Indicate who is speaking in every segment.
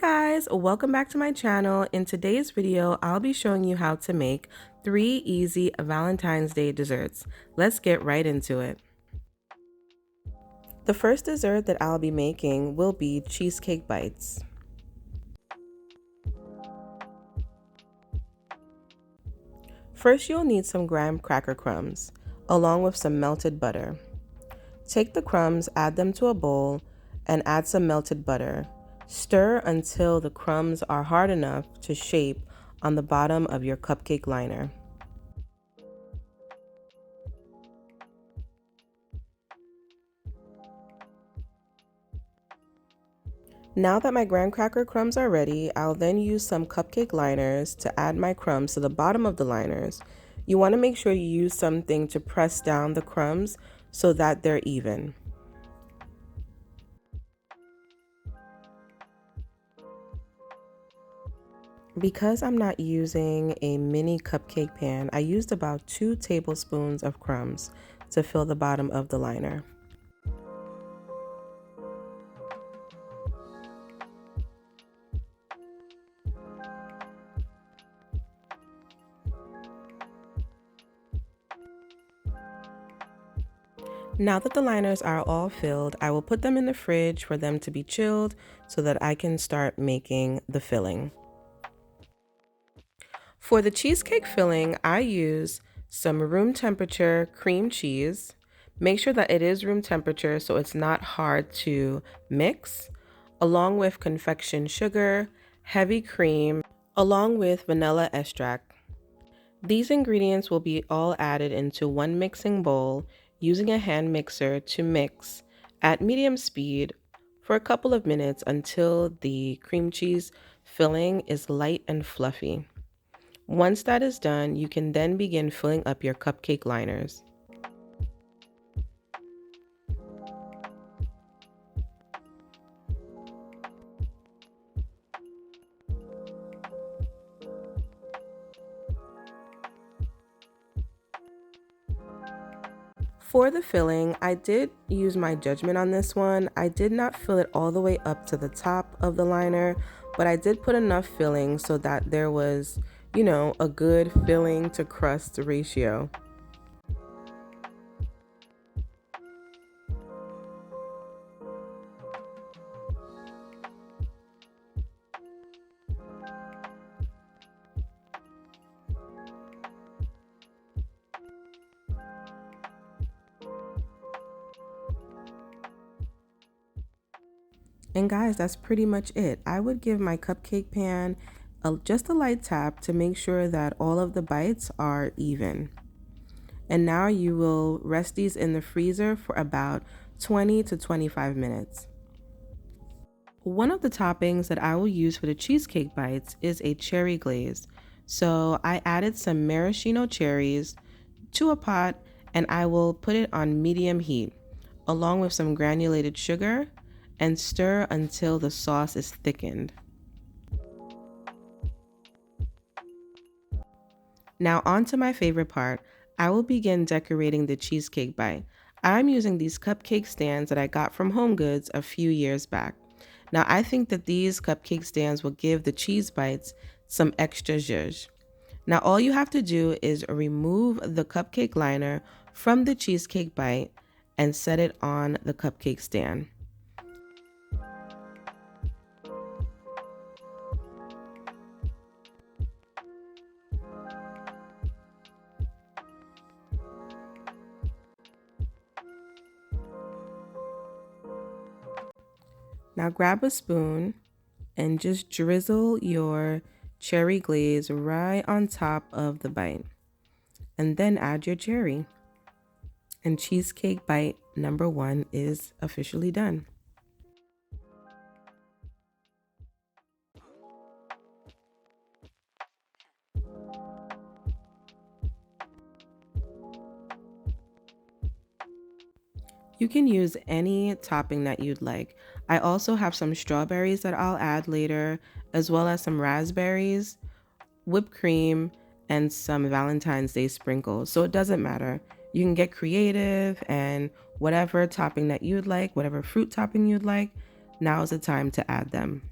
Speaker 1: Hey guys, welcome back to my channel. In today's video, I'll be showing you how to make 3 easy Valentine's Day desserts. Let's get right into it. The first dessert that I'll be making will be Cheesecake Bites. First, you'll need some graham cracker crumbs, along with some melted butter. Take the crumbs, add them to a bowl, and add some melted butter. Stir until the crumbs are hard enough to shape on the bottom of your cupcake liner. Now that my graham cracker crumbs are ready, I'll then use some cupcake liners to add my crumbs to the bottom of the liners. You want to make sure you use something to press down the crumbs so that they're even. Because I'm not using a mini cupcake pan, I used about 2 tablespoons of crumbs to fill the bottom of the liner. Now that the liners are all filled, I will put them in the fridge for them to be chilled so that I can start making the filling. For the cheesecake filling, I use some room temperature cream cheese. Make sure that it is room temperature so it's not hard to mix, along with confection sugar, heavy cream, along with vanilla extract. These ingredients will be all added into one mixing bowl using a hand mixer to mix at medium speed for a couple of minutes until the cream cheese filling is light and fluffy. Once that is done, you can then begin filling up your cupcake liners. For the filling, I did use my judgment on this one. I did not fill it all the way up to the top of the liner, but I did put enough filling so that there was, a good filling to crust ratio. And guys, that's pretty much it. I would give my cupcake pan just a light tap to make sure that all of the bites are even. And now you will rest these in the freezer for about 20 to 25 minutes. One of the toppings that I will use for the cheesecake bites is a cherry glaze. So I added some maraschino cherries to a pot and I will put it on medium heat along with some granulated sugar and stir until the sauce is thickened. Now on to my favorite part. I will begin decorating the cheesecake bite. I'm using these cupcake stands that I got from HomeGoods a few years back. Now I think that these cupcake stands will give the cheese bites some extra zhuzh. Now all you have to do is remove the cupcake liner from the cheesecake bite and set it on the cupcake stand. Now grab a spoon and just drizzle your cherry glaze right on top of the bite. And then add your cherry. And cheesecake bite number 1 is officially done. You can use any topping that you'd like. I also have some strawberries that I'll add later, as well as some raspberries, whipped cream, and some Valentine's Day sprinkles. So it doesn't matter. You can get creative and whatever topping that you'd like, whatever fruit topping you'd like, now is the time to add them.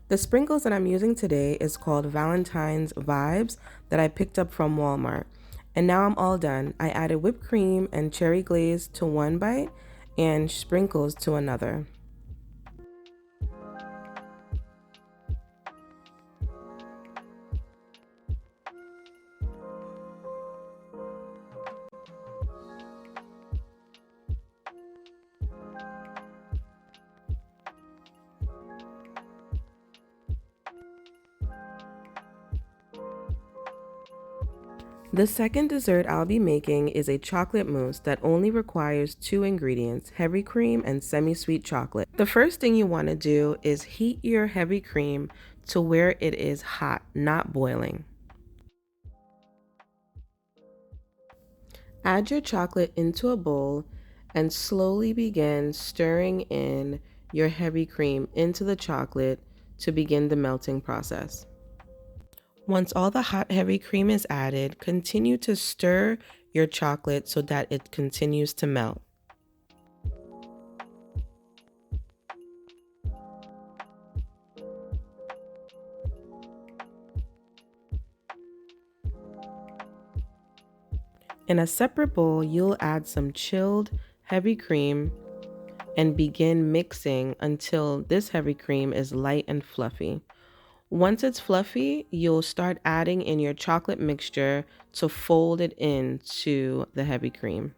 Speaker 1: The sprinkles that I'm using today is called Valentine's Vibes that I picked up from Walmart. And now I'm all done. I added whipped cream and cherry glaze to one bite and sprinkles to another. The second dessert I'll be making is a chocolate mousse that only requires two ingredients, heavy cream and semi-sweet chocolate. The first thing you want to do is heat your heavy cream to where it is hot, not boiling. Add your chocolate into a bowl and slowly begin stirring in your heavy cream into the chocolate to begin the melting process. Once all the hot heavy cream is added, continue to stir your chocolate so that it continues to melt. In a separate bowl, you'll add some chilled heavy cream and begin mixing until this heavy cream is light and fluffy. Once it's fluffy, you'll start adding in your chocolate mixture to fold it into the heavy cream.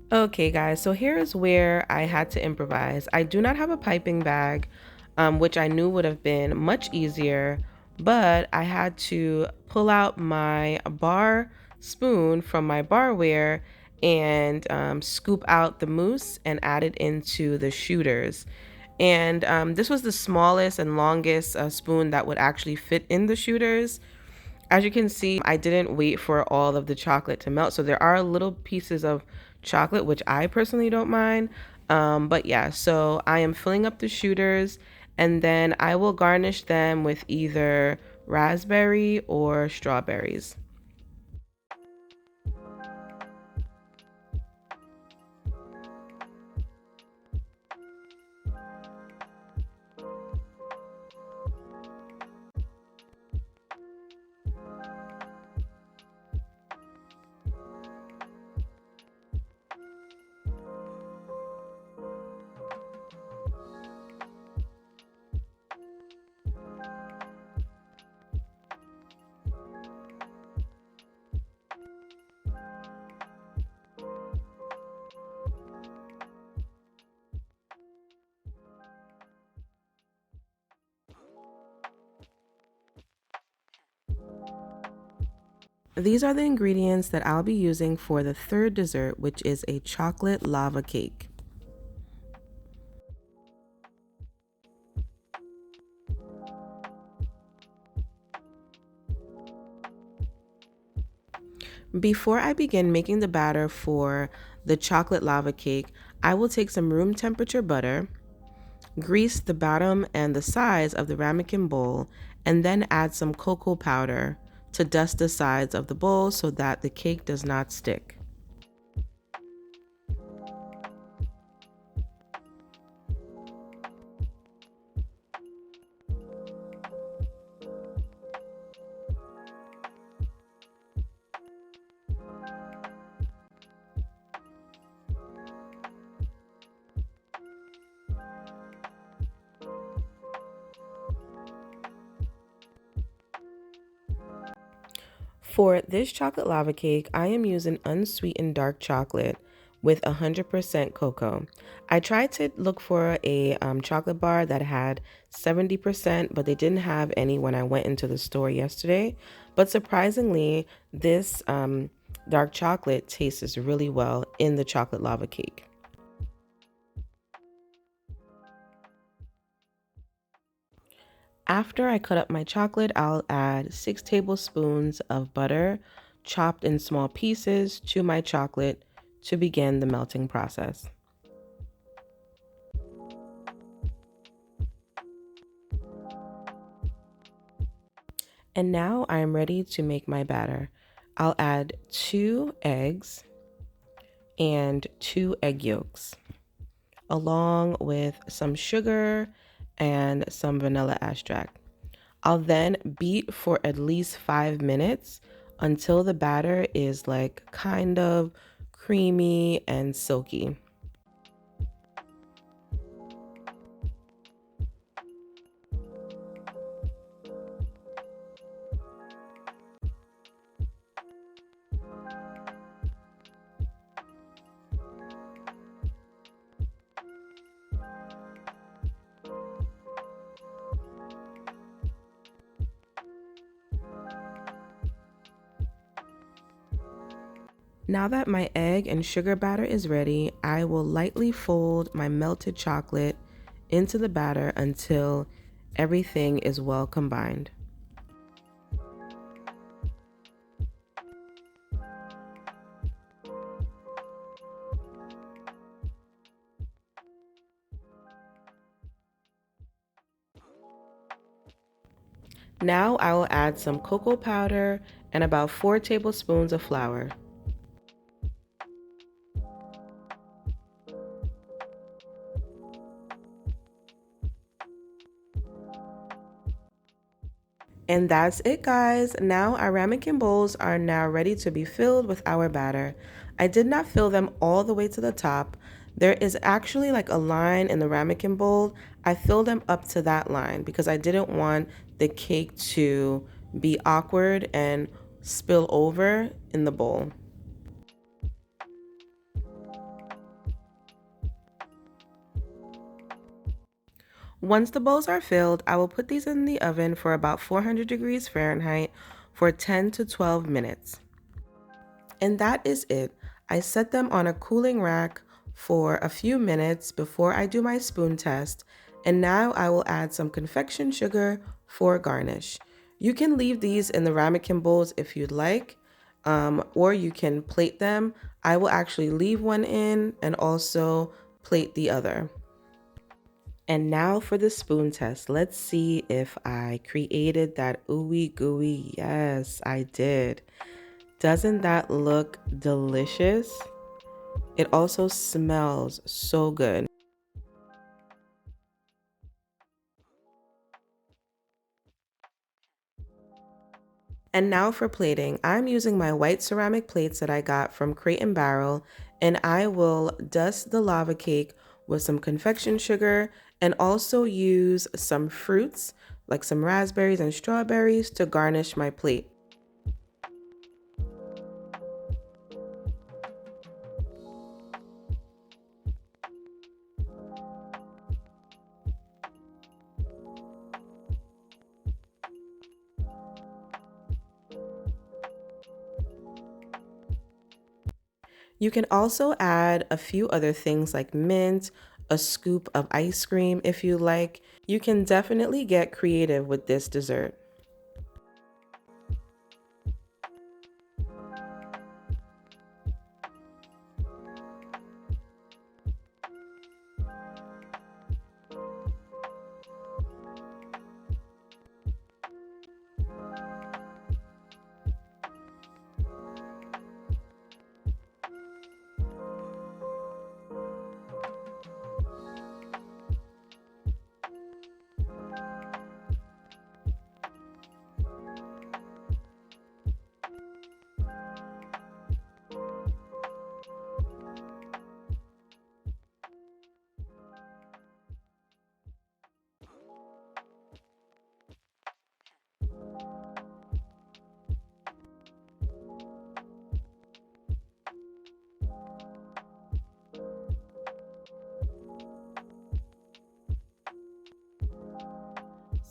Speaker 1: Okay, guys, so here is where I had to improvise. I do not have a piping bag, which I knew would have been much easier, but I had to pull out my bar spoon from my barware and scoop out the mousse and add it into the shooters. And this was the smallest and longest spoon that would actually fit in the shooters. As you can see, I didn't wait for all of the chocolate to melt. So there are little pieces of chocolate, which I personally don't mind. But yeah, so I am filling up the shooters and then I will garnish them with either raspberry or strawberries. These are the ingredients that I'll be using for the third dessert, which is a chocolate lava cake. Before I begin making the batter for the chocolate lava cake, I will take some room temperature butter, grease the bottom and the sides of the ramekin bowl, and then add some cocoa powder to dust the sides of the bowl so that the cake does not stick. For this chocolate lava cake, I am using unsweetened dark chocolate, with 100% cocoa. I tried to look for a chocolate bar that had 70%, but they didn't have any when I went into the store yesterday. But surprisingly, this dark chocolate tastes really well in the chocolate lava cake. After I cut up my chocolate, I'll add 6 tablespoons of butter chopped in small pieces to my chocolate to begin the melting process. And now I am ready to make my batter. I'll add 2 eggs and 2 egg yolks, along with some sugar and some vanilla extract. I'll then beat for at least 5 minutes until the batter is like kind of creamy and silky. Now that my egg and sugar batter is ready, I will lightly fold my melted chocolate into the batter until everything is well combined. Now I will add some cocoa powder and about 4 tablespoons of flour. And that's it, guys. Now our ramekin bowls are now ready to be filled with our batter. I did not fill them all the way to the top. There is actually like a line in the ramekin bowl. I filled them up to that line because I didn't want the cake to be awkward and spill over in the bowl. Once the bowls are filled, I will put these in the oven for about 400 degrees Fahrenheit for 10 to 12 minutes. And that is it. I set them on a cooling rack for a few minutes before I do my spoon test. And now I will add some confection sugar for garnish. You can leave these in the ramekin bowls if you'd like, or you can plate them. I will actually leave one in and also plate the other. And now for the spoon test. Let's see if I created that ooey gooey. Yes, I did. Doesn't that look delicious? It also smells so good. And now for plating. I'm using my white ceramic plates that I got from Crate and Barrel, and I will dust the lava cake with some confection sugar and also use some fruits like some raspberries and strawberries to garnish my plate. You can also add a few other things like mint, a scoop of ice cream if you like. You can definitely get creative with this dessert.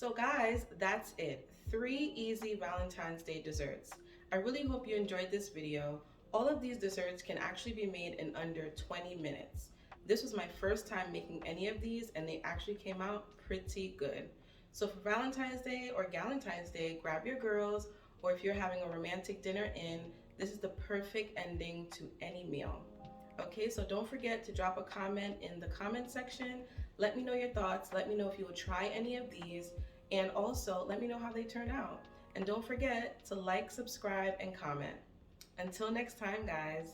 Speaker 1: So guys, that's it. 3 easy Valentine's Day desserts. I really hope you enjoyed this video. All of these desserts can actually be made in under 20 minutes. This was my first time making any of these and they actually came out pretty good. So for Valentine's Day or Galentine's Day, grab your girls, or if you're having a romantic dinner in, this is the perfect ending to any meal. Okay, so don't forget to drop a comment in the comment section. Let me know your thoughts. Let me know if you will try any of these. And also, let me know how they turn out. And don't forget to like, subscribe, and comment. Until next time, guys.